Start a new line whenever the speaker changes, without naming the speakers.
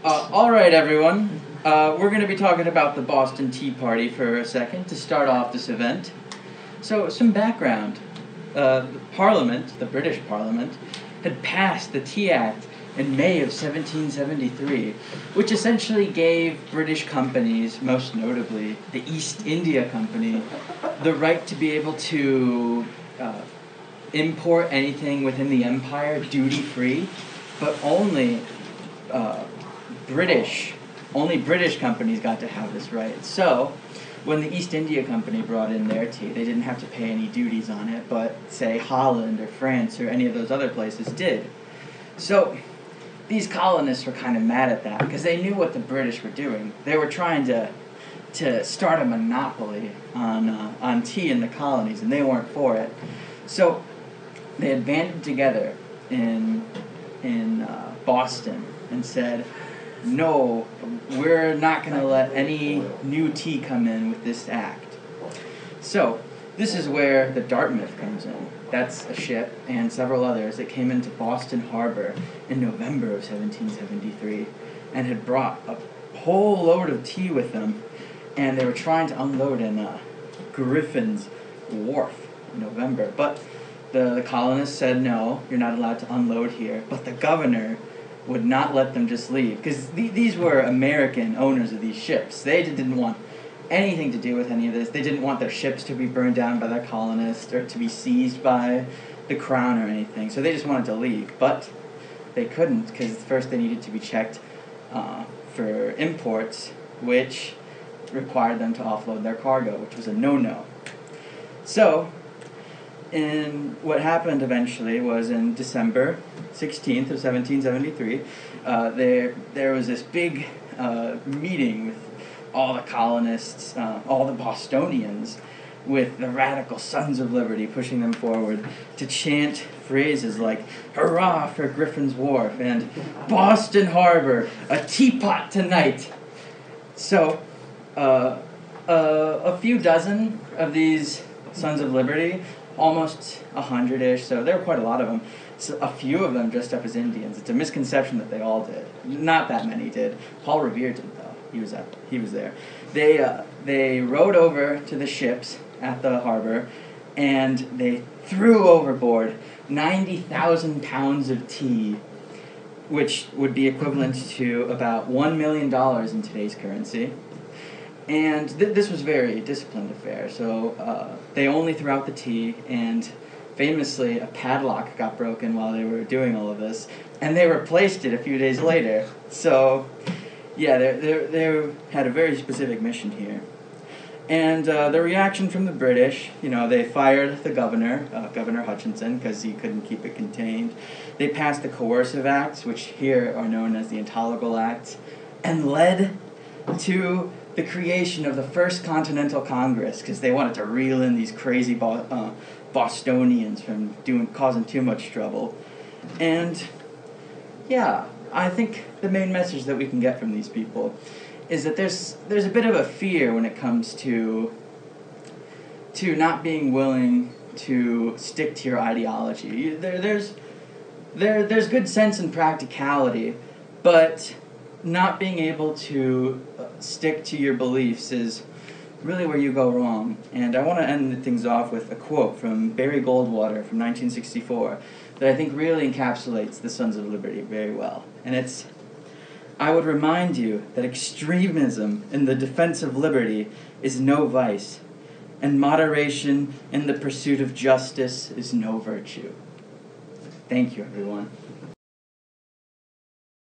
Alright everyone, we're going to be talking about the Boston Tea Party for a second to start off this event. So, some background. The Parliament, the British Parliament, had passed the Tea Act in May of 1773, which essentially gave British companies, most notably the East India Company, the right to be able to import anything within the empire duty-free, but only British companies got to have this right. So, when the East India Company brought in their tea, they didn't have to pay any duties on it, but, say, Holland or France or any of those other places did. So, these colonists were kind of mad at that, because they knew what the British were doing. They were trying to start a monopoly on tea in the colonies, and they weren't for it. So, they had banded together in Boston and said, no, we're not going to let any new tea come in with this act. So, this is where the Dartmouth comes in. That's a ship, and several others, that came into Boston Harbor in November of 1773, and had brought a whole load of tea with them, and they were trying to unload in Griffin's Wharf in November. But the colonists said, no, you're not allowed to unload here. But the governor would not let them just leave, because these were American owners of these ships. They didn't want anything to do with any of this. They didn't want their ships to be burned down by the colonists or to be seized by the crown or anything. So they just wanted to leave, but they couldn't, because first they needed to be checked for imports, which required them to offload their cargo, which was a no-no. So, what happened eventually was in December 16th of 1773, there was this big meeting with all the colonists, all the Bostonians, with the radical Sons of Liberty pushing them forward to chant phrases like, "Hurrah for Griffin's Wharf," and "Boston Harbor, a teapot tonight." So, a few dozen of these Sons of Liberty, almost 100-ish, so there were quite a lot of them. So a few of them dressed up as Indians. It's a misconception that they all did. Not that many did. Paul Revere did, though. He was there. They rowed over to the ships at the harbor, and they threw overboard 90,000 pounds of tea, which would be equivalent to about $1 million in today's currency. And this was a very disciplined affair, so they only threw out the tea, and famously a padlock got broken while they were doing all of this, and they replaced it a few days later. So, yeah, they had a very specific mission here. And the reaction from the British, they fired the governor, Governor Hutchinson, because he couldn't keep it contained. They passed the Coercive Acts, which here are known as the Intolerable Acts, and led to the creation of the First Continental Congress, because they wanted to reel in these crazy Bostonians from causing too much trouble. And, yeah, I think the main message that we can get from these people is that there's a bit of a fear when it comes to not being willing to stick to your ideology. There's good sense and practicality, but not being able to stick to your beliefs is really where you go wrong. And I want to end things off with a quote from Barry Goldwater from 1964 that I think really encapsulates the Sons of Liberty very well. And it's, "I would remind you that extremism in the defense of liberty is no vice, and moderation in the pursuit of justice is no virtue." Thank you, everyone.